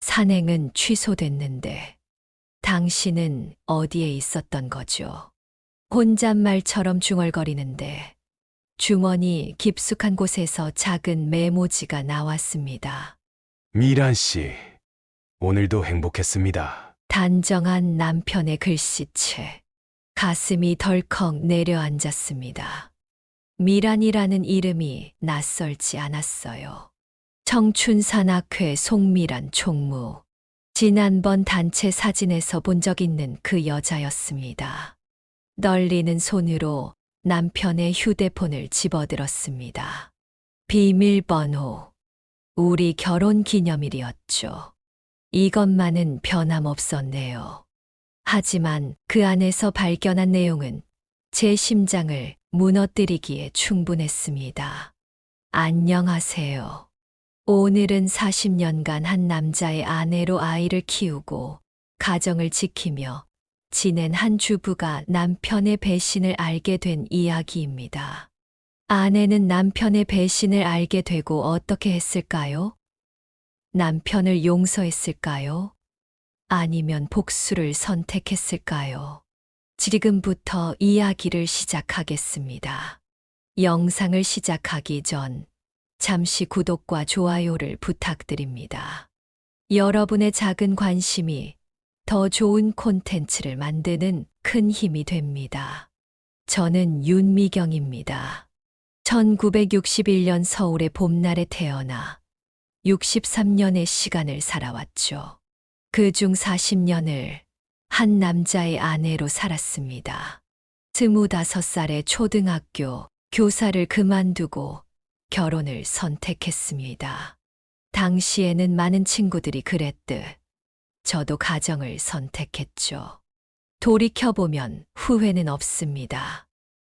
산행은 취소됐는데 당신은 어디에 있었던 거죠? 혼잣말처럼 중얼거리는데 주머니 깊숙한 곳에서 작은 메모지가 나왔습니다. 미란 씨, 오늘도 행복했습니다. 단정한 남편의 글씨체. 가슴이 덜컥 내려앉았습니다. 미란이라는 이름이 낯설지 않았어요. 청춘산악회 송미란 총무. 지난번 단체 사진에서 본 적 있는 그 여자였습니다. 떨리는 손으로 남편의 휴대폰을 집어들었습니다. 비밀번호. 우리 결혼 기념일이었죠. 이것만은 변함없었네요. 하지만 그 안에서 발견한 내용은 제 심장을 무너뜨리기에 충분했습니다. 안녕하세요. 오늘은 40년간 한 남자의 아내로 아이를 키우고 가정을 지키며 지낸 한 주부가 남편의 배신을 알게 된 이야기입니다. 아내는 남편의 배신을 알게 되고 어떻게 했을까요? 남편을 용서했을까요? 아니면 복수를 선택했을까요? 지금부터 이야기를 시작하겠습니다. 영상을 시작하기 전 잠시 구독과 좋아요를 부탁드립니다. 여러분의 작은 관심이 더 좋은 콘텐츠를 만드는 큰 힘이 됩니다. 저는 윤미경입니다. 1961년 서울의 봄날에 태어나 63년의 시간을 살아왔죠. 그중 40년을 한 남자의 아내로 살았습니다. 25살에 초등학교 교사를 그만두고 결혼을 선택했습니다. 당시에는 많은 친구들이 그랬듯 저도 가정을 선택했죠. 돌이켜보면 후회는 없습니다.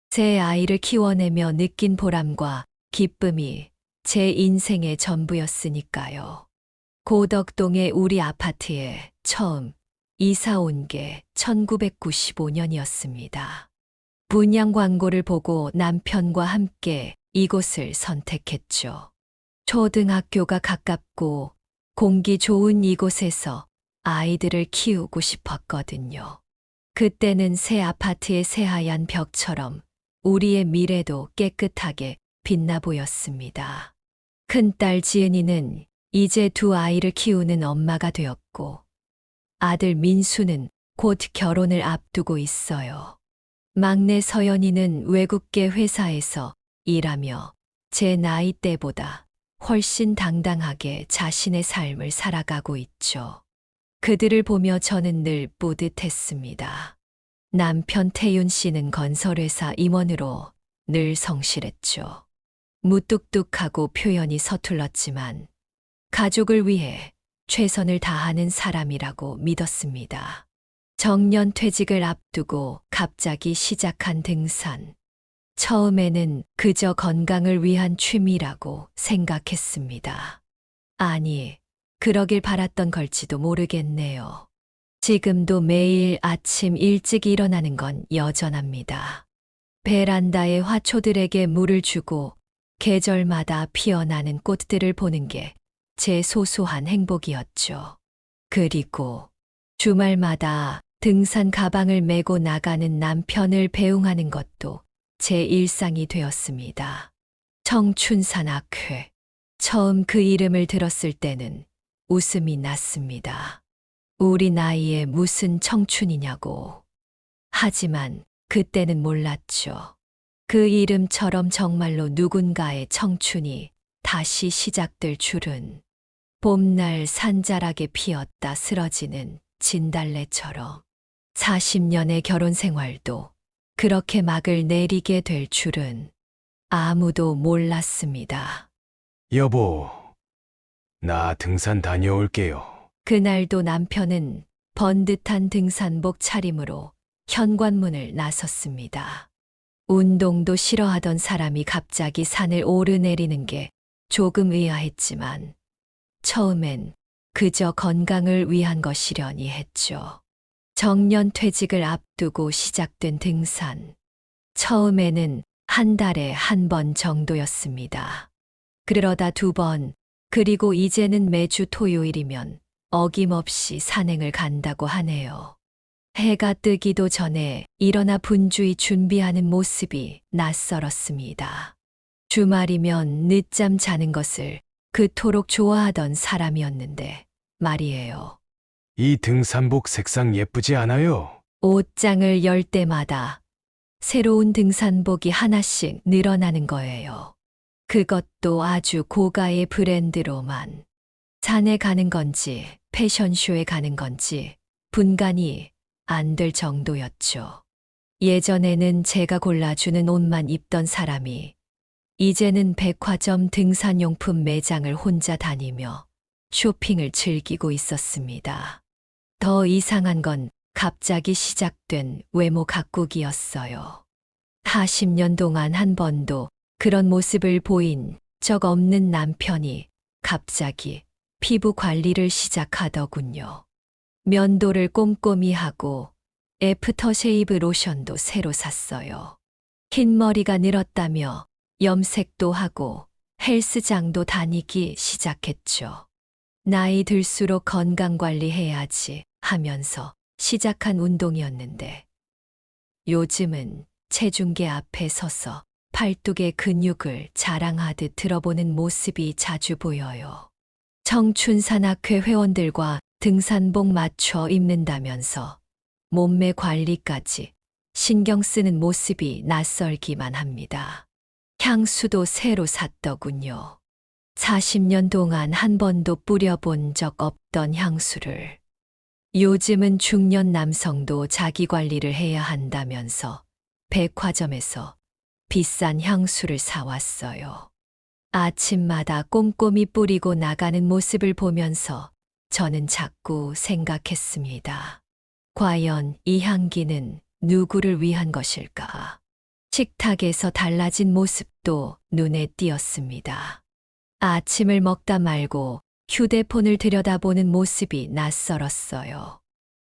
새 아이를 키워내며 느낀 보람과 기쁨이 제 인생의 전부였으니까요. 고덕동의 우리 아파트에 처음 이사 온 게 1995년이었습니다. 분양 광고를 보고 남편과 함께 이곳을 선택했죠. 초등학교가 가깝고 공기 좋은 이곳에서 아이들을 키우고 싶었거든요. 그때는 새 아파트의 새하얀 벽처럼 우리의 미래도 깨끗하게 빛나 보였습니다. 큰딸 지은이는 이제 두 아이를 키우는 엄마가 되었고 아들 민수는 곧 결혼을 앞두고 있어요. 막내 서연이는 외국계 회사에서 일하며 제 나이 때보다 훨씬 당당하게 자신의 삶을 살아가고 있죠. 그들을 보며 저는 늘 뿌듯했습니다. 남편 태윤 씨는 건설회사 임원으로 늘 성실했죠. 무뚝뚝하고 표현이 서툴렀지만 가족을 위해 최선을 다하는 사람이라고 믿었습니다. 정년 퇴직을 앞두고 갑자기 시작한 등산. 처음에는 그저 건강을 위한 취미라고 생각했습니다. 아니, 그러길 바랐던 걸지도 모르겠네요. 지금도 매일 아침 일찍 일어나는 건 여전합니다. 베란다의 화초들에게 물을 주고 계절마다 피어나는 꽃들을 보는 게 제 소소한 행복이었죠. 그리고 주말마다 등산 가방을 메고 나가는 남편을 배웅하는 것도 제 일상이 되었습니다. 청춘산악회. 처음 그 이름을 들었을 때는 웃음이 났습니다. 우리 나이에 무슨 청춘이냐고. 하지만 그때는 몰랐죠. 그 이름처럼 정말로 누군가의 청춘이 다시 시작될 줄은. 봄날 산자락에 피었다 쓰러지는 진달래처럼 40년의 결혼 생활도 그렇게 막을 내리게 될 줄은 아무도 몰랐습니다. 여보, 나 등산 다녀올게요. 그날도 남편은 번듯한 등산복 차림으로 현관문을 나섰습니다. 운동도 싫어하던 사람이 갑자기 산을 오르내리는 게 조금 의아했지만 처음엔 그저 건강을 위한 것이려니 했죠. 정년 퇴직을 앞두고 시작된 등산. 처음에는 한 달에 한 번 정도였습니다. 그러다 두 번, 그리고 이제는 매주 토요일이면 어김없이 산행을 간다고 하네요. 해가 뜨기도 전에 일어나 분주히 준비하는 모습이 낯설었습니다. 주말이면 늦잠 자는 것을 그토록 좋아하던 사람이었는데 말이에요. 이 등산복 색상 예쁘지 않아요? 옷장을 열 때마다 새로운 등산복이 하나씩 늘어나는 거예요. 그것도 아주 고가의 브랜드로만. 산에 가는 건지 패션쇼에 가는 건지 분간이 안 될 정도였죠. 예전에는 제가 골라주는 옷만 입던 사람이 이제는 백화점 등산용품 매장을 혼자 다니며 쇼핑을 즐기고 있었습니다. 더 이상한 건 갑자기 시작된 외모 가꾸기였어요. 40년 동안 한 번도 그런 모습을 보인 적 없는 남편이 갑자기 피부 관리를 시작하더군요. 면도를 꼼꼼히 하고 애프터쉐이브 로션도 새로 샀어요. 흰머리가 늘었다며 염색도 하고 헬스장도 다니기 시작했죠. 나이 들수록 건강 관리해야지 하면서 시작한 운동이었는데 요즘은 체중계 앞에 서서 팔뚝의 근육을 자랑하듯 들어보는 모습이 자주 보여요. 청춘산악회 회원들과 등산복 맞춰 입는다면서 몸매 관리까지 신경 쓰는 모습이 낯설기만 합니다. 향수도 새로 샀더군요. 40년 동안 한 번도 뿌려본 적 없던 향수를. 요즘은 중년 남성도 자기 관리를 해야 한다면서 백화점에서 비싼 향수를 사왔어요. 아침마다 꼼꼼히 뿌리고 나가는 모습을 보면서 저는 자꾸 생각했습니다. 과연 이 향기는 누구를 위한 것일까? 식탁에서 달라진 모습도 눈에 띄었습니다. 아침을 먹다 말고 휴대폰을 들여다보는 모습이 낯설었어요.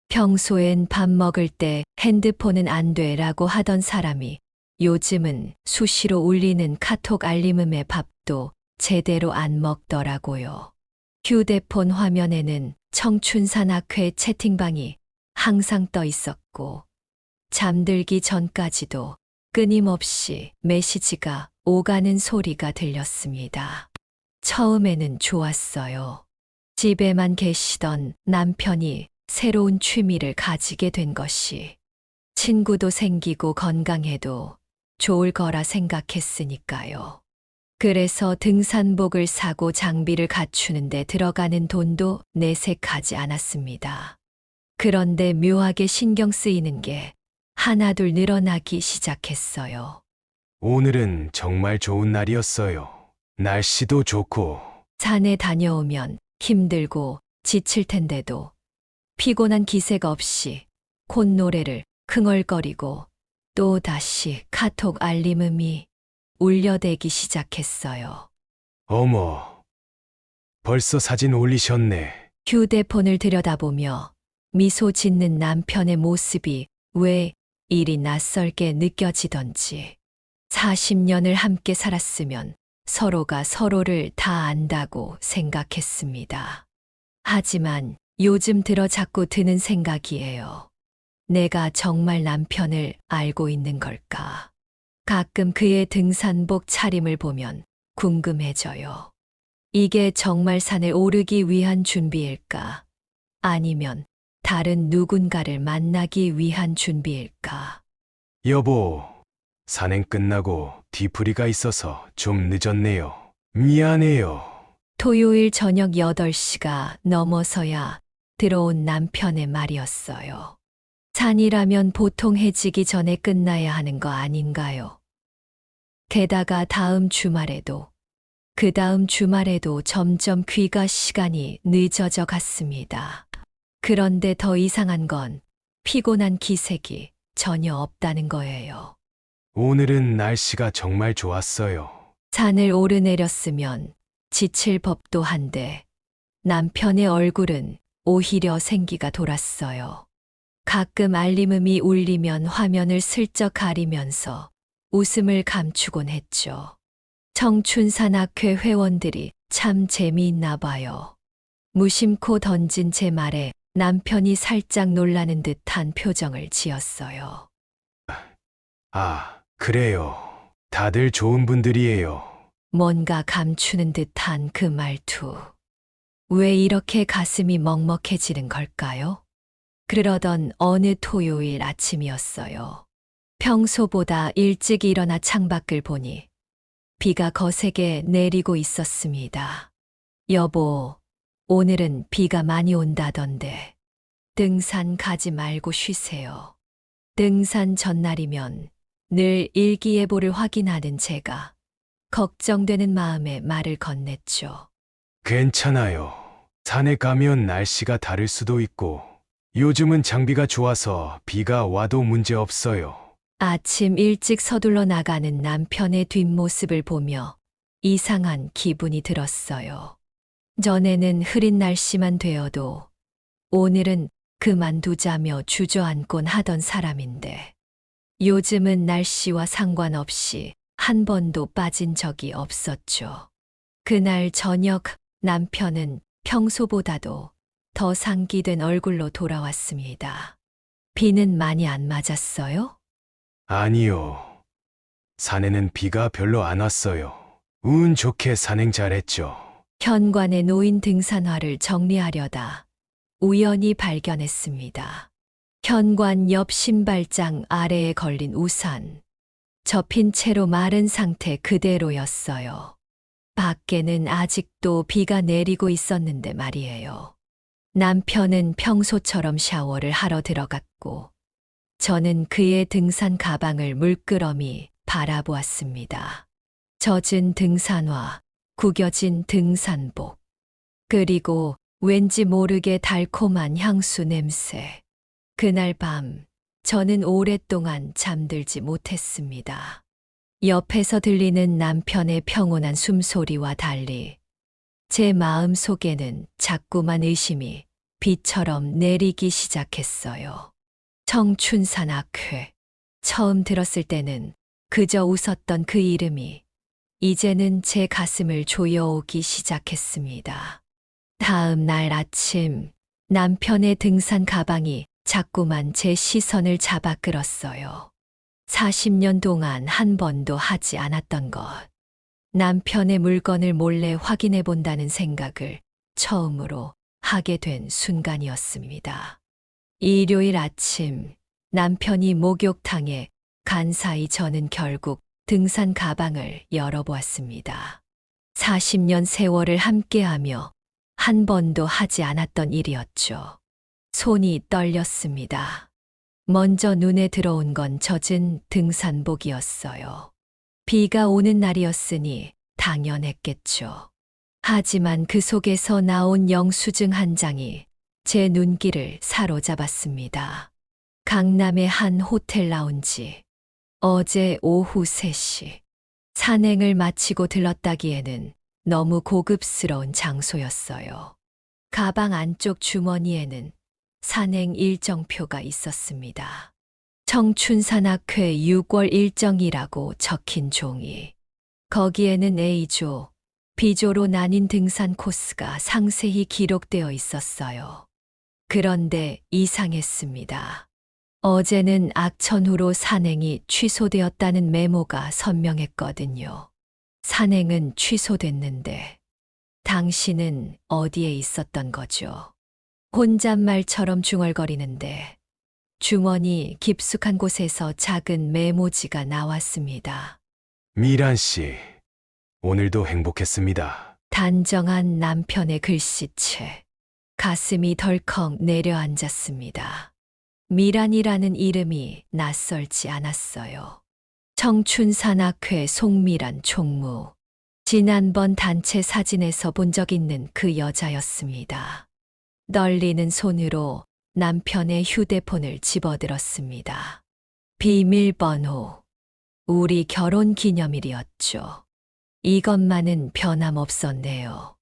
평소엔 밥 먹을 때 핸드폰은 안 돼라고 하던 사람이 요즘은 수시로 울리는 카톡 알림음의 밥도 제대로 안 먹더라고요. 휴대폰 화면에는 청춘산악회 채팅방이 항상 떠 있었고 잠들기 전까지도 끊임없이 메시지가 오가는 소리가 들렸습니다. 처음에는 좋았어요. 집에만 계시던 남편이 새로운 취미를 가지게 된 것이 친구도 생기고 건강해도 좋을 거라 생각했으니까요. 그래서 등산복을 사고 장비를 갖추는데 들어가는 돈도 내색하지 않았습니다. 그런데 묘하게 신경 쓰이는 게 하나둘 늘어나기 시작했어요. 오늘은 정말 좋은 날이었어요. 날씨도 좋고, 산에 다녀오면 힘들고 지칠 텐데도 피곤한 기색 없이 콧노래를 흥얼거리고 또 다시 카톡 알림음이 울려대기 시작했어요. 어머, 벌써 사진 올리셨네. 휴대폰을 들여다보며 미소 짓는 남편의 모습이 왜 이리 낯설게 느껴지던지 40년을 함께 살았으면 서로가 서로를 다 안다고 생각했습니다. 하지만 요즘 들어 자꾸 드는 생각이에요. 내가 정말 남편을 알고 있는 걸까? 가끔 그의 등산복 차림을 보면 궁금해져요. 이게 정말 산에 오르기 위한 준비일까? 아니면 다른 누군가를 만나기 위한 준비일까? 여보, 산행 끝나고 뒤풀이가 있어서 좀 늦었네요. 미안해요. 토요일 저녁 8시가 넘어서야 들어온 남편의 말이었어요. 산이라면 보통 해지기 전에 끝나야 하는 거 아닌가요? 게다가 다음 주말에도, 그 다음 주말에도 점점 귀가 시간이 늦어져 갔습니다. 그런데 더 이상한 건 피곤한 기색이 전혀 없다는 거예요. 오늘은 날씨가 정말 좋았어요. 산을 오르내렸으면 지칠 법도 한데 남편의 얼굴은 오히려 생기가 돌았어요. 가끔 알림음이 울리면 화면을 슬쩍 가리면서 웃음을 감추곤 했죠. 청춘산악회 회원들이 참 재미있나 봐요. 무심코 던진 제 말에 남편이 살짝 놀라는 듯한 표정을 지었어요. 아, 그래요. 다들 좋은 분들이에요. 뭔가 감추는 듯한 그 말투. 왜 이렇게 가슴이 먹먹해지는 걸까요? 그러던 어느 토요일 아침이었어요. 평소보다 일찍 일어나 창밖을 보니 비가 거세게 내리고 있었습니다. 여보, 오늘은 비가 많이 온다던데 등산 가지 말고 쉬세요. 등산 전날이면 늘 일기예보를 확인하는 제가 걱정되는 마음에 말을 건넸죠. 괜찮아요. 산에 가면 날씨가 다를 수도 있고, 요즘은 장비가 좋아서 비가 와도 문제 없어요. 아침 일찍 서둘러 나가는 남편의 뒷모습을 보며 이상한 기분이 들었어요. 전에는 흐린 날씨만 되어도 오늘은 그만두자며 주저앉곤 하던 사람인데 요즘은 날씨와 상관없이 한 번도 빠진 적이 없었죠. 그날 저녁 남편은 평소보다도 더 상기된 얼굴로 돌아왔습니다. 비는 많이 안 맞았어요? 아니요. 산에는 비가 별로 안 왔어요. 운 좋게 산행 잘했죠. 현관에 놓인 등산화를 정리하려다 우연히 발견했습니다. 현관 옆 신발장 아래에 걸린 우산. 접힌 채로 마른 상태 그대로였어요. 밖에는 아직도 비가 내리고 있었는데 말이에요. 남편은 평소처럼 샤워를 하러 들어갔고, 저는 그의 등산 가방을 물끄러미 바라보았습니다. 젖은 등산화, 구겨진 등산복, 그리고 왠지 모르게 달콤한 향수 냄새. 그날 밤, 저는 오랫동안 잠들지 못했습니다. 옆에서 들리는 남편의 평온한 숨소리와 달리 제 마음 속에는 자꾸만 의심이 비처럼 내리기 시작했어요. 청춘산악회. 처음 들었을 때는 그저 웃었던 그 이름이 이제는 제 가슴을 조여오기 시작했습니다. 다음 날 아침 남편의 등산 가방이 자꾸만 제 시선을 잡아 끌었어요. 40년 동안 한 번도 하지 않았던 것. 남편의 물건을 몰래 확인해 본다는 생각을 처음으로 하게 된 순간이었습니다. 일요일 아침 남편이 목욕탕에 간 사이 저는 결국 등산 가방을 열어보았습니다. 40년 세월을 함께하며 한 번도 하지 않았던 일이었죠. 손이 떨렸습니다. 먼저 눈에 들어온 건 젖은 등산복이었어요. 비가 오는 날이었으니 당연했겠죠. 하지만 그 속에서 나온 영수증 한 장이 제 눈길을 사로잡았습니다. 강남의 한 호텔 라운지. 어제 오후 3시. 산행을 마치고 들렀다기에는 너무 고급스러운 장소였어요. 가방 안쪽 주머니에는 산행 일정표가 있었습니다. 청춘산악회 6월 일정이라고 적힌 종이. 거기에는 A조, B조로 나뉜 등산 코스가 상세히 기록되어 있었어요. 그런데 이상했습니다. 어제는 악천후로 산행이 취소되었다는 메모가 선명했거든요. 산행은 취소됐는데 당신은 어디에 있었던 거죠? 혼잣말처럼 중얼거리는데 주머니 깊숙한 곳에서 작은 메모지가 나왔습니다. 미란 씨, 오늘도 행복했습니다. 단정한 남편의 글씨체. 가슴이 덜컥 내려앉았습니다. 미란이라는 이름이 낯설지 않았어요. 청춘산악회 송미란 총무. 지난번 단체 사진에서 본 적 있는 그 여자였습니다. 떨리는 손으로 남편의 휴대폰을 집어들었습니다. 비밀번호. 우리 결혼 기념일이었죠. 이것만은 변함없었네요.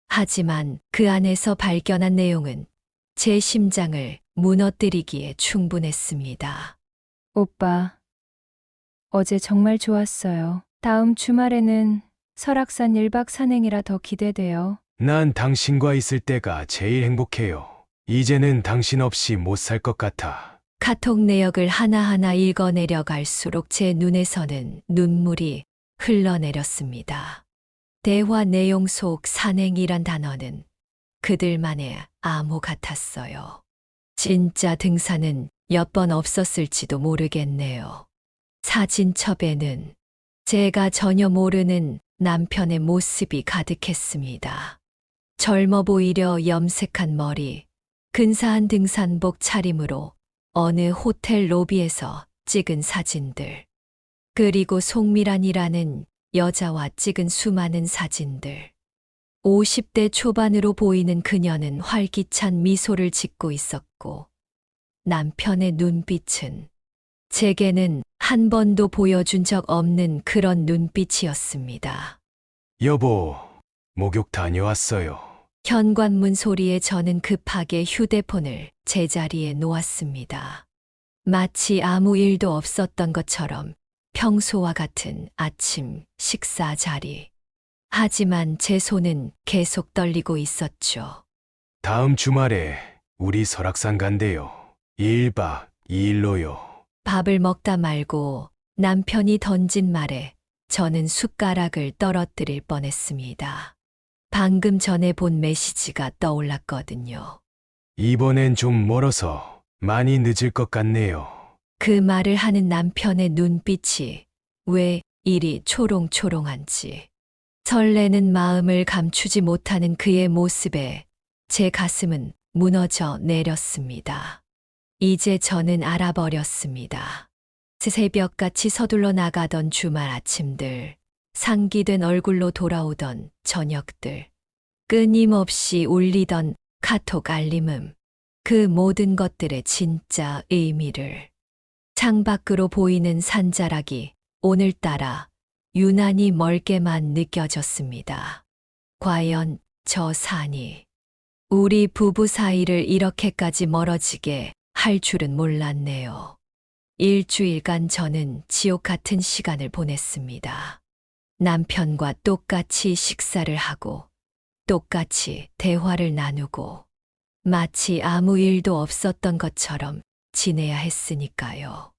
하지만 그 안에서 발견한 내용은 제 심장을 무너뜨리기에 충분했습니다. 오빠, 어제 정말 좋았어요. 다음 주말에는 설악산 1박 산행이라 더 기대돼요. 난 당신과 있을 때가 제일 행복해요. 이제는 당신 없이 못 살 것 같아. 카톡 내역을 하나하나 읽어내려 갈수록 제 눈에서는 눈물이 흘러내렸습니다. 대화 내용 속 산행이란 단어는 그들만의 암호 같았어요. 진짜 등산은 몇 번 없었을지도 모르겠네요. 사진첩에는 제가 전혀 모르는 남편의 모습이 가득했습니다. 젊어 보이려 염색한 머리, 근사한 등산복 차림으로 어느 호텔 로비에서 찍은 사진들, 그리고 송미란이라는 여자와 찍은 수많은 사진들. 50대 초반으로 보이는 그녀는 활기찬 미소를 짓고 있었고, 남편의 눈빛은 제게는 한 번도 보여준 적 없는 그런 눈빛이었습니다. 여보, 목욕 다녀왔어요. 현관문 소리에 저는 급하게 휴대폰을 제자리에 놓았습니다. 마치 아무 일도 없었던 것처럼 평소와 같은 아침 식사 자리. 하지만 제 손은 계속 떨리고 있었죠. 다음 주말에 우리 설악산 간대요. 1박 2일로요. 밥을 먹다 말고 남편이 던진 말에 저는 숟가락을 떨어뜨릴 뻔했습니다. 방금 전에 본 메시지가 떠올랐거든요. 이번엔 좀 멀어서 많이 늦을 것 같네요. 그 말을 하는 남편의 눈빛이 왜 이리 초롱초롱한지, 설레는 마음을 감추지 못하는 그의 모습에 제 가슴은 무너져 내렸습니다. 이제 저는 알아버렸습니다. 새벽같이 서둘러 나가던 주말 아침들, 상기된 얼굴로 돌아오던 저녁들, 끊임없이 울리던 카톡 알림음, 그 모든 것들의 진짜 의미를. 창밖으로 보이는 산자락이 오늘따라 유난히 멀게만 느껴졌습니다. 과연 저 산이 우리 부부 사이를 이렇게까지 멀어지게 할 줄은 몰랐네요. 일주일간 저는 지옥 같은 시간을 보냈습니다. 남편과 똑같이 식사를 하고, 똑같이 대화를 나누고, 마치 아무 일도 없었던 것처럼 지내야 했으니까요.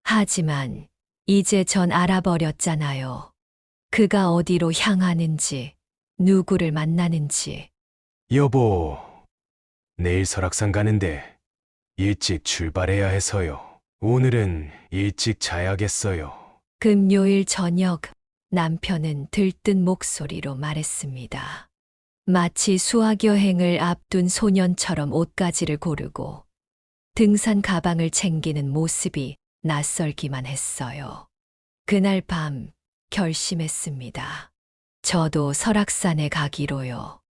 하지만 이제 전 알아버렸잖아요. 그가 어디로 향하는지, 누구를 만나는지. 여보, 내일 설악산 가는데 일찍 출발해야 해서요. 오늘은 일찍 자야겠어요. 금요일 저녁, 남편은 들뜬 목소리로 말했습니다. 마치 수학여행을 앞둔 소년처럼 옷가지를 고르고 등산 가방을 챙기는 모습이 낯설기만 했어요. 그날 밤 결심했습니다. 저도 설악산에 가기로요.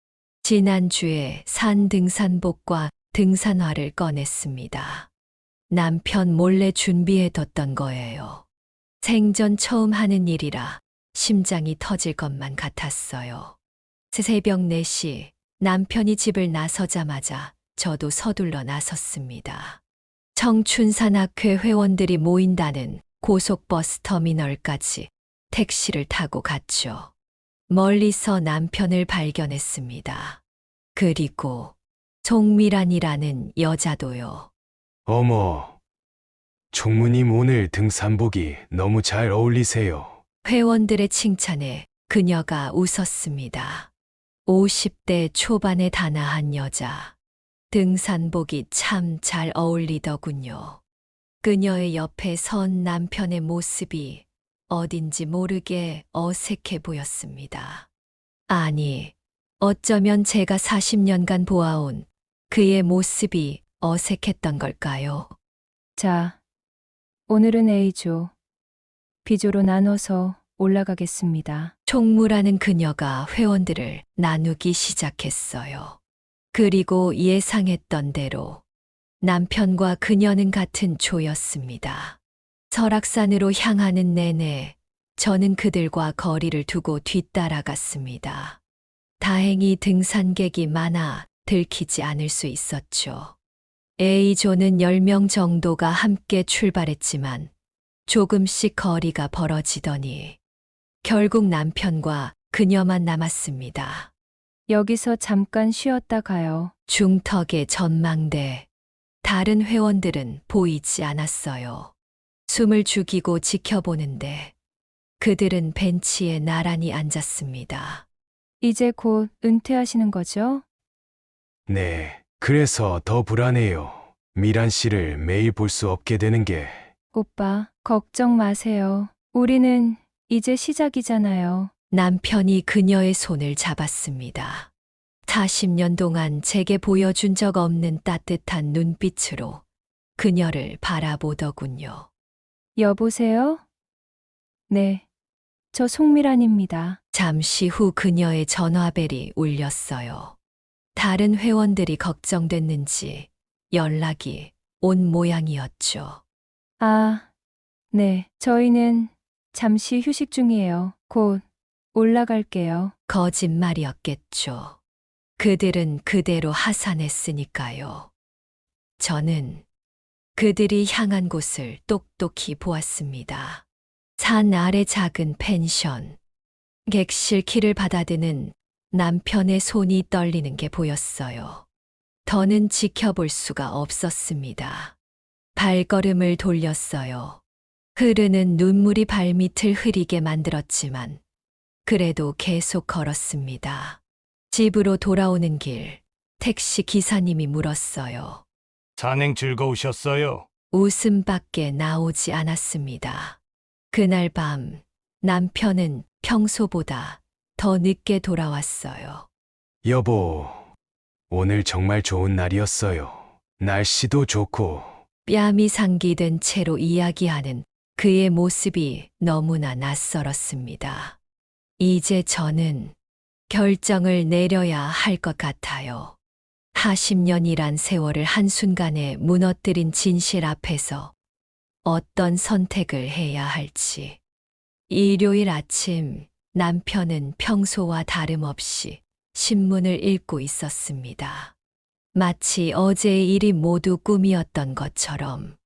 지난주에 산 등산복과 등산화를 꺼냈습니다. 남편 몰래 준비해뒀던 거예요. 생전 처음 하는 일이라 심장이 터질 것만 같았어요. 새벽 4시 남편이 집을 나서자마자 저도 서둘러 나섰습니다. 청춘산악회 회원들이 모인다는 고속버스 터미널까지 택시를 타고 갔죠. 멀리서 남편을 발견했습니다. 그리고 송미란이라는 여자도요. 어머, 총무님 오늘 등산복이 너무 잘 어울리세요. 회원들의 칭찬에 그녀가 웃었습니다. 50대 초반의 단아한 여자. 등산복이 참 잘 어울리더군요. 그녀의 옆에 선 남편의 모습이 어딘지 모르게 어색해 보였습니다. 아니, 어쩌면 제가 40년간 보아온 그의 모습이 어색했던 걸까요? 자, 오늘은 A조, B조로 나눠서 올라가겠습니다. 총무라는 그녀가 회원들을 나누기 시작했어요. 그리고 예상했던 대로 남편과 그녀는 같은 조였습니다. 설악산으로 향하는 내내 저는 그들과 거리를 두고 뒤따라갔습니다. 다행히 등산객이 많아 들키지 않을 수 있었죠. A조는 10명 정도가 함께 출발했지만 조금씩 거리가 벌어지더니 결국 남편과 그녀만 남았습니다. 여기서 잠깐 쉬었다 가요. 중턱의 전망대. 다른 회원들은 보이지 않았어요. 숨을 죽이고 지켜보는데 그들은 벤치에 나란히 앉았습니다. 이제 곧 은퇴하시는 거죠? 네, 그래서 더 불안해요. 미란 씨를 매일 볼 수 없게 되는 게 오빠, 걱정 마세요. 우리는 이제 시작이잖아요. 남편이 그녀의 손을 잡았습니다. 40년 동안 제게 보여준 적 없는 따뜻한 눈빛으로 그녀를 바라보더군요. 여보세요? 네. 저 송미란입니다. 잠시 후 그녀의 전화벨이 울렸어요. 다른 회원들이 걱정됐는지 연락이 온 모양이었죠. 아, 네. 저희는 잠시 휴식 중이에요. 곧 올라갈게요. 거짓말이었겠죠. 그들은 그대로 하산했으니까요. 저는 그들이 향한 곳을 똑똑히 보았습니다. 산 아래 작은 펜션. 객실 키를 받아드는 남편의 손이 떨리는 게 보였어요. 더는 지켜볼 수가 없었습니다. 발걸음을 돌렸어요. 흐르는 눈물이 발밑을 흐리게 만들었지만 그래도 계속 걸었습니다. 집으로 돌아오는 길, 택시 기사님이 물었어요. 산행 즐거우셨어요? 웃음밖에 나오지 않았습니다. 그날 밤 남편은 평소보다 더 늦게 돌아왔어요. 여보, 오늘 정말 좋은 날이었어요. 날씨도 좋고 뺨이 상기된 채로 이야기하는 그의 모습이 너무나 낯설었습니다. 이제 저는 결정을 내려야 할 것 같아요. 40년이란 세월을 한순간에 무너뜨린 진실 앞에서 어떤 선택을 해야 할지. 일요일 아침 남편은 평소와 다름없이 신문을 읽고 있었습니다. 마치 어제의 일이 모두 꿈이었던 것처럼.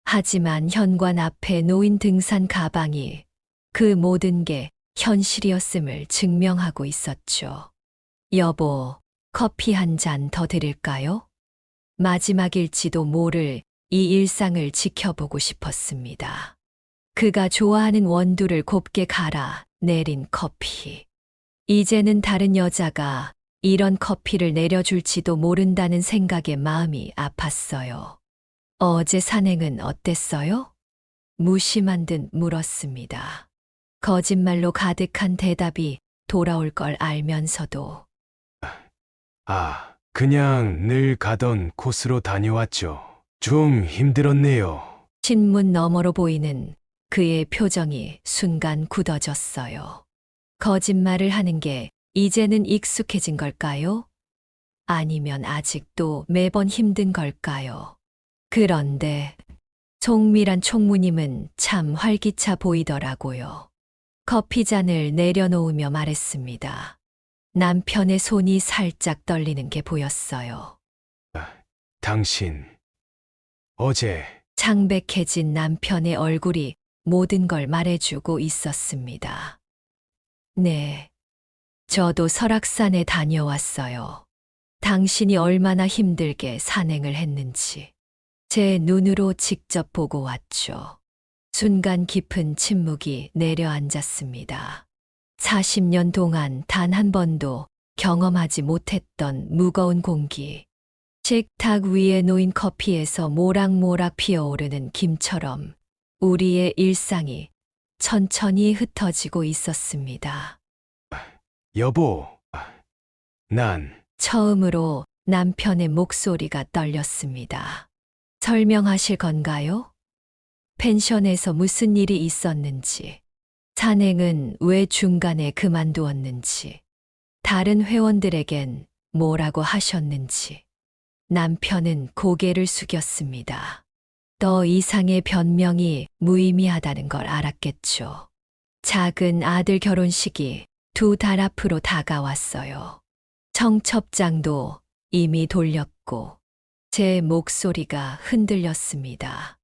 하지만 현관 앞에 놓인 등산 가방이 그 모든 게 현실이었음을 증명하고 있었죠. 여보, 커피 한 잔 더 드릴까요? 마지막일지도 모를 이 일상을 지켜보고 싶었습니다. 그가 좋아하는 원두를 곱게 갈아 내린 커피. 이제는 다른 여자가 이런 커피를 내려줄지도 모른다는 생각에 마음이 아팠어요. 어제 산행은 어땠어요? 무심한 듯 물었습니다. 거짓말로 가득한 대답이 돌아올 걸 알면서도 그냥 늘 가던 코스로 다녀왔죠. 좀 힘들었네요. 신문 너머로 보이는 그의 표정이 순간 굳어졌어요. 거짓말을 하는 게 이제는 익숙해진 걸까요? 아니면 아직도 매번 힘든 걸까요? 그런데 송미란 총무님은 참 활기차 보이더라고요. 커피잔을 내려놓으며 말했습니다. 남편의 손이 살짝 떨리는 게 보였어요. 당신, 어제 창백해진 남편의 얼굴이 모든 걸 말해주고 있었습니다. 네, 저도 설악산에 다녀왔어요. 당신이 얼마나 힘들게 산행을 했는지 제 눈으로 직접 보고 왔죠. 순간 깊은 침묵이 내려앉았습니다. 40년 동안 단 한 번도 경험하지 못했던 무거운 공기. 식탁 위에 놓인 커피에서 모락모락 피어오르는 김처럼 우리의 일상이 천천히 흩어지고 있었습니다. 여보, 난 처음으로 남편의 목소리가 떨렸습니다. 설명하실 건가요? 펜션에서 무슨 일이 있었는지, 산행은 왜 중간에 그만두었는지, 다른 회원들에겐 뭐라고 하셨는지. 남편은 고개를 숙였습니다. 더 이상의 변명이 무의미하다는 걸 알았겠죠. 작은 아들 결혼식이 2달 앞으로 다가왔어요. 청첩장도 이미 돌렸고 제 목소리가 흔들렸습니다.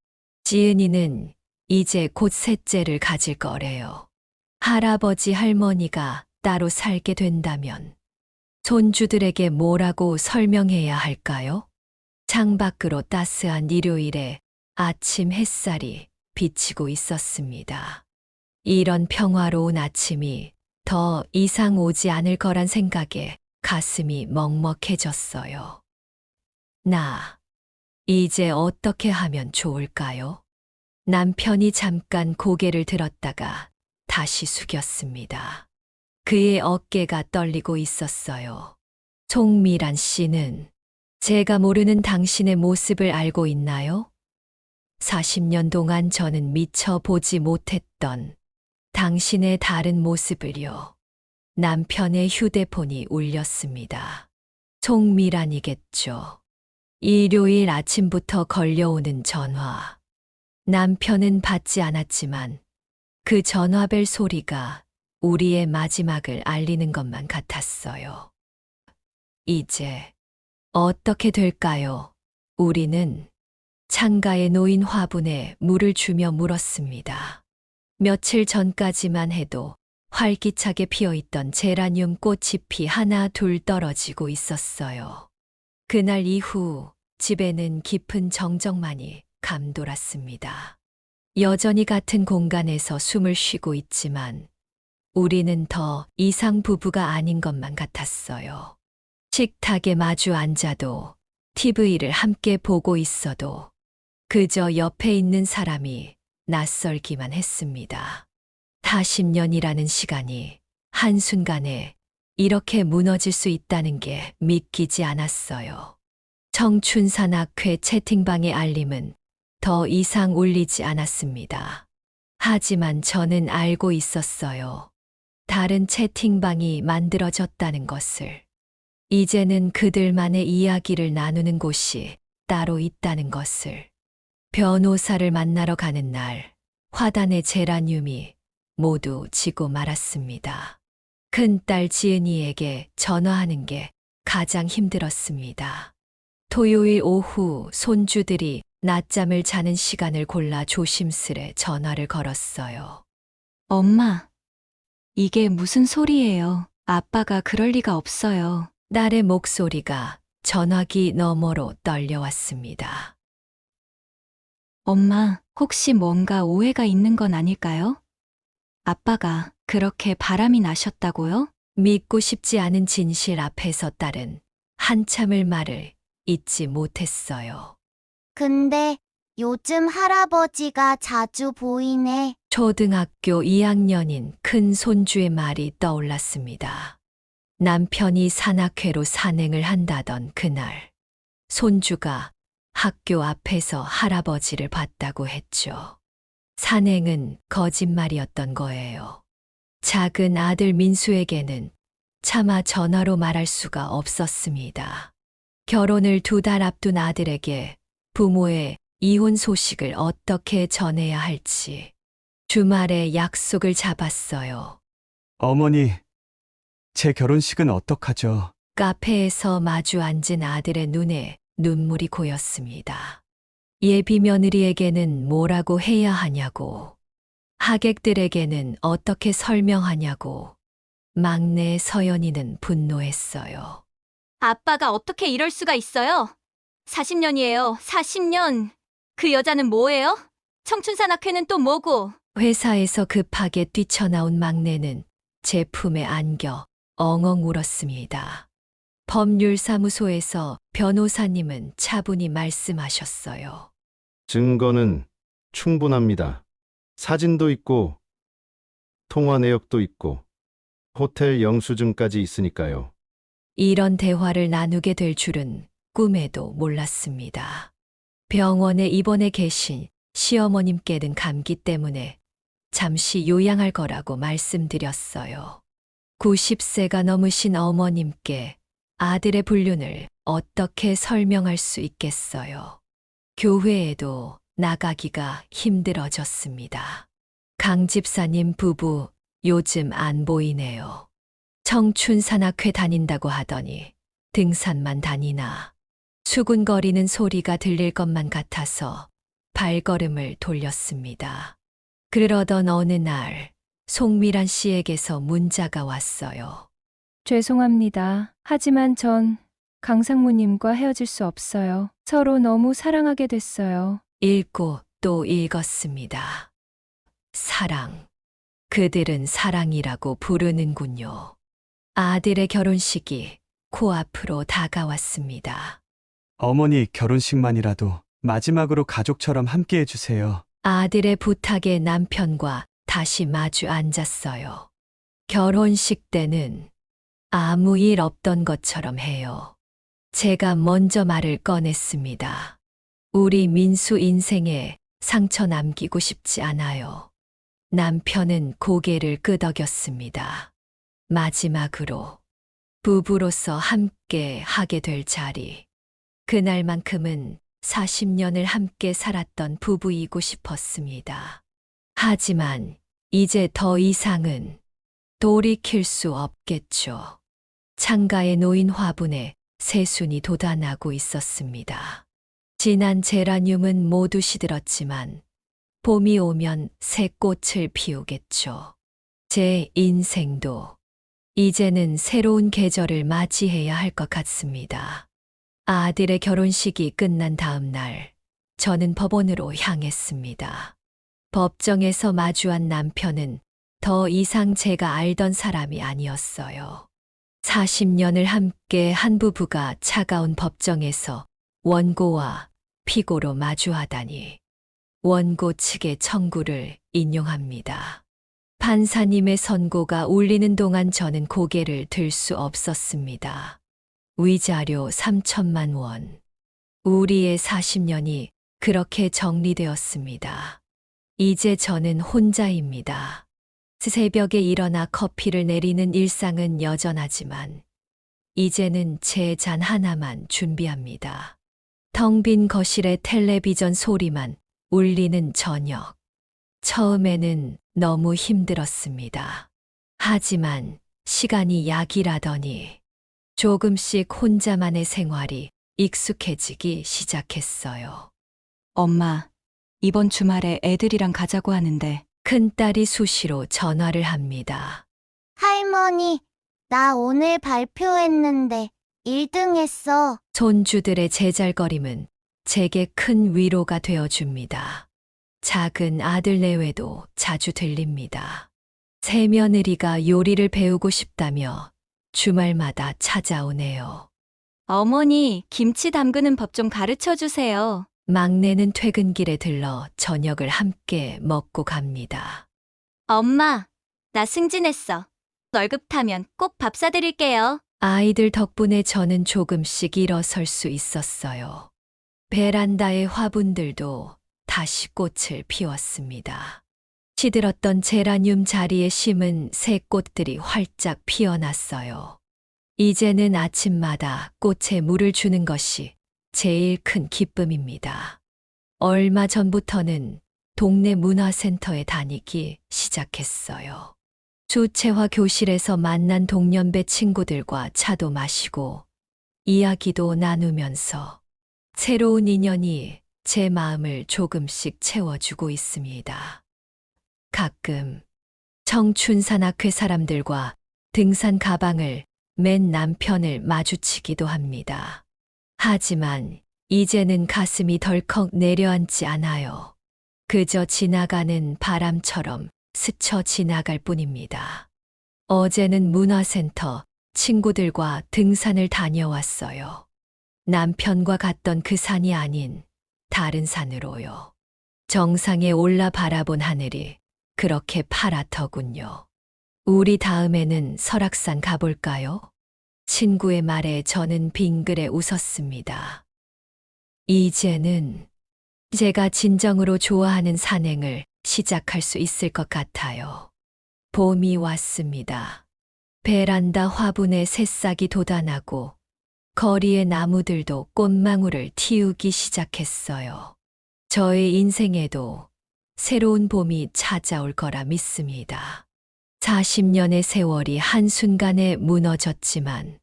지은이는 이제 곧 셋째를 가질 거래요. 할아버지 할머니가 따로 살게 된다면 손주들에게 뭐라고 설명해야 할까요? 창밖으로 따스한 일요일에 아침 햇살이 비치고 있었습니다. 이런 평화로운 아침이 더 이상 오지 않을 거란 생각에 가슴이 먹먹해졌어요. 이제 어떻게 하면 좋을까요? 남편이 잠깐 고개를 들었다가 다시 숙였습니다. 그의 어깨가 떨리고 있었어요. 송미란 씨는 제가 모르는 당신의 모습을 알고 있나요? 40년 동안 저는 미처 보지 못했던 당신의 다른 모습을요. 남편의 휴대폰이 울렸습니다. 송미란이겠죠. 일요일 아침부터 걸려오는 전화. 남편은 받지 않았지만 그 전화벨 소리가 우리의 마지막을 알리는 것만 같았어요. 이제 어떻게 될까요? 우리는 창가에 놓인 화분에 물을 주며 물었습니다. 며칠 전까지만 해도 활기차게 피어있던 제라늄 꽃잎이 하나 둘 떨어지고 있었어요. 그날 이후 집에는 깊은 정적만이 감돌았습니다. 여전히 같은 공간에서 숨을 쉬고 있지만 우리는 더 이상 부부가 아닌 것만 같았어요. 식탁에 마주 앉아도 TV를 함께 보고 있어도 그저 옆에 있는 사람이 낯설기만 했습니다. 40년이라는 시간이 한순간에 이렇게 무너질 수 있다는 게 믿기지 않았어요. 청춘산악회 채팅방의 알림은 더 이상 울리지 않았습니다. 하지만 저는 알고 있었어요. 다른 채팅방이 만들어졌다는 것을. 이제는 그들만의 이야기를 나누는 곳이 따로 있다는 것을. 변호사를 만나러 가는 날, 화단의 제라늄이 모두 지고 말았습니다. 큰딸 지은이에게 전화하는 게 가장 힘들었습니다. 토요일 오후 손주들이 낮잠을 자는 시간을 골라 조심스레 전화를 걸었어요. 엄마, 이게 무슨 소리예요? 아빠가 그럴 리가 없어요. 딸의 목소리가 전화기 너머로 떨려왔습니다. 엄마, 혹시 뭔가 오해가 있는 건 아닐까요? 아빠가 그렇게 바람이 나셨다고요? 믿고 싶지 않은 진실 앞에서 딸은 한참을 말을 잇지 못했어요. 근데 요즘 할아버지가 자주 보이네. 초등학교 2학년인 큰 손주의 말이 떠올랐습니다. 남편이 산악회로 산행을 한다던 그날, 손주가 학교 앞에서 할아버지를 봤다고 했죠. 산행은 거짓말이었던 거예요. 작은 아들 민수에게는 차마 전화로 말할 수가 없었습니다. 결혼을 2달 앞둔 아들에게 부모의 이혼 소식을 어떻게 전해야 할지 주말에 약속을 잡았어요. 어머니, 제 결혼식은 어떡하죠? 카페에서 마주 앉은 아들의 눈에 눈물이 고였습니다. 예비 며느리에게는 뭐라고 해야 하냐고, 하객들에게는 어떻게 설명하냐고, 막내 서연이는 분노했어요. 아빠가 어떻게 이럴 수가 있어요? 40년이에요, 40년. 그 여자는 뭐예요? 청춘산악회는 또 뭐고? 회사에서 급하게 뛰쳐나온 막내는 제 품에 안겨 엉엉 울었습니다. 법률사무소에서 변호사님은 차분히 말씀하셨어요. 증거는 충분합니다. 사진도 있고, 통화 내역도 있고, 호텔 영수증까지 있으니까요. 이런 대화를 나누게 될 줄은 꿈에도 몰랐습니다. 병원에 입원해 계신 시어머님께는 감기 때문에 잠시 요양할 거라고 말씀드렸어요. 90세가 넘으신 어머님께 아들의 불륜을 어떻게 설명할 수 있겠어요. 교회에도 나가기가 힘들어졌습니다. 강 집사님 부부 요즘 안 보이네요. 청춘산악회 다닌다고 하더니 등산만 다니나. 수군거리는 소리가 들릴 것만 같아서 발걸음을 돌렸습니다. 그러던 어느 날 송미란 씨에게서 문자가 왔어요. 죄송합니다. 하지만 전 강상무님과 헤어질 수 없어요. 서로 너무 사랑하게 됐어요. 읽고 또 읽었습니다. 사랑. 그들은 사랑이라고 부르는군요. 아들의 결혼식이 코앞으로 다가왔습니다. 어머니 결혼식만이라도 마지막으로 가족처럼 함께 해주세요. 아들의 부탁에 남편과 다시 마주 앉았어요. 결혼식 때는 아무 일 없던 것처럼 해요. 제가 먼저 말을 꺼냈습니다. 우리 민수 인생에 상처 남기고 싶지 않아요. 남편은 고개를 끄덕였습니다. 마지막으로 부부로서 함께 하게 될 자리. 그날만큼은 40년을 함께 살았던 부부이고 싶었습니다. 하지만 이제 더 이상은 돌이킬 수 없겠죠. 창가에 놓인 화분에 새순이 돋아나고 있었습니다. 진한 제라늄은 모두 시들었지만 봄이 오면 새 꽃을 피우겠죠. 제 인생도 이제는 새로운 계절을 맞이해야 할 것 같습니다. 아들의 결혼식이 끝난 다음 날, 저는 법원으로 향했습니다. 법정에서 마주한 남편은 더 이상 제가 알던 사람이 아니었어요. 40년을 함께 한 부부가 차가운 법정에서 원고와 피고로 마주하다니. 원고 측의 청구를 인용합니다. 판사님의 선고가 울리는 동안 저는 고개를 들 수 없었습니다. 위자료 3천만 원. 우리의 40년이 그렇게 정리되었습니다. 이제 저는 혼자입니다. 새벽에 일어나 커피를 내리는 일상은 여전하지만 이제는 제 잔 하나만 준비합니다. 텅 빈 거실에 텔레비전 소리만 울리는 저녁. 처음에는 너무 힘들었습니다. 하지만 시간이 약이라더니 조금씩 혼자만의 생활이 익숙해지기 시작했어요. 엄마, 이번 주말에 애들이랑 가자고 하는데. 큰딸이 수시로 전화를 합니다. 할머니, 나 오늘 발표했는데 1등 했어. 손주들의 제잘거림은 제게 큰 위로가 되어줍니다. 작은 아들 내외도 자주 들립니다. 새며느리가 요리를 배우고 싶다며 주말마다 찾아오네요. 어머니, 김치 담그는 법 좀 가르쳐 주세요. 막내는 퇴근길에 들러 저녁을 함께 먹고 갑니다. 엄마, 나 승진했어. 월급 타면 꼭 밥 사드릴게요. 아이들 덕분에 저는 조금씩 일어설 수 있었어요. 베란다의 화분들도 다시 꽃을 피웠습니다. 시들었던 제라늄 자리에 심은 새 꽃들이 활짝 피어났어요. 이제는 아침마다 꽃에 물을 주는 것이 제일 큰 기쁨입니다. 얼마 전부터는 동네 문화센터에 다니기 시작했어요. 주체화 교실에서 만난 동년배 친구들과 차도 마시고 이야기도 나누면서 새로운 인연이 제 마음을 조금씩 채워주고 있습니다. 가끔 청춘산악회 사람들과 등산 가방을 맨 남편을 마주치기도 합니다. 하지만 이제는 가슴이 덜컥 내려앉지 않아요. 그저 지나가는 바람처럼 스쳐 지나갈 뿐입니다. 어제는 문화센터 친구들과 등산을 다녀왔어요. 남편과 갔던 그 산이 아닌 다른 산으로요. 정상에 올라 바라본 하늘이 그렇게 파랗더군요. 우리 다음에는 설악산 가볼까요? 친구의 말에 저는 빙그레 웃었습니다. 이제는 제가 진정으로 좋아하는 산행을 시작할 수 있을 것 같아요. 봄이 왔습니다. 베란다 화분에 새싹이 돋아나고 거리의 나무들도 꽃망울을 틔우기 시작했어요. 저의 인생에도 새로운 봄이 찾아올 거라 믿습니다. 40년의 세월이 한순간에 무너졌지만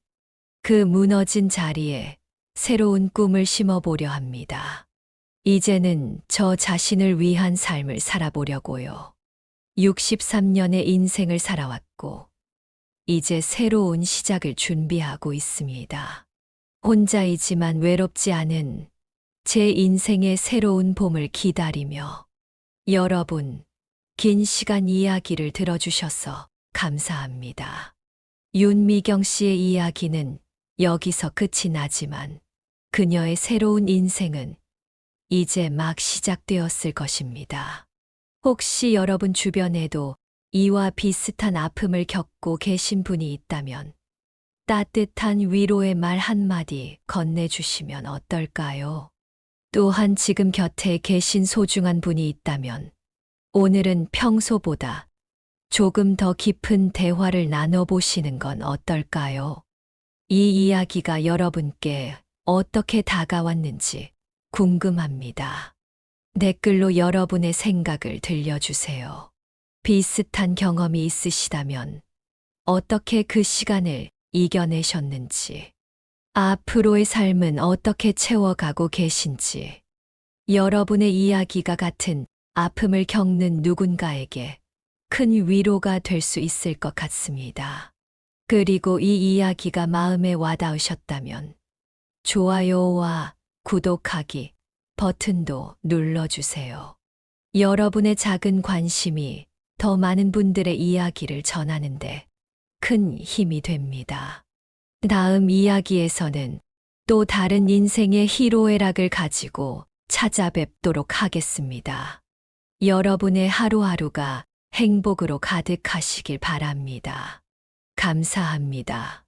그 무너진 자리에 새로운 꿈을 심어보려 합니다. 이제는 저 자신을 위한 삶을 살아보려고요. 63년의 인생을 살아왔고 이제 새로운 시작을 준비하고 있습니다. 혼자이지만 외롭지 않은 제 인생의 새로운 봄을 기다리며 여러분, 긴 시간 이야기를 들어주셔서 감사합니다. 윤미경 씨의 이야기는 여기서 끝이 나지만 그녀의 새로운 인생은 이제 막 시작되었을 것입니다. 혹시 여러분 주변에도 이와 비슷한 아픔을 겪고 계신 분이 있다면 따뜻한 위로의 말 한마디 건네주시면 어떨까요? 또한 지금 곁에 계신 소중한 분이 있다면 오늘은 평소보다 조금 더 깊은 대화를 나눠보시는 건 어떨까요? 이 이야기가 여러분께 어떻게 다가왔는지 궁금합니다. 댓글로 여러분의 생각을 들려주세요. 비슷한 경험이 있으시다면 어떻게 그 시간을 이겨내셨는지, 앞으로의 삶은 어떻게 채워가고 계신지, 여러분의 이야기가 같은 아픔을 겪는 누군가에게 큰 위로가 될 수 있을 것 같습니다. 그리고 이 이야기가 마음에 와닿으셨다면 좋아요와 구독하기 버튼도 눌러주세요. 여러분의 작은 관심이 더 많은 분들의 이야기를 전하는데 큰 힘이 됩니다. 다음 이야기에서는 또 다른 인생의 희로애락을 가지고 찾아뵙도록 하겠습니다. 여러분의 하루하루가 행복으로 가득하시길 바랍니다. 감사합니다.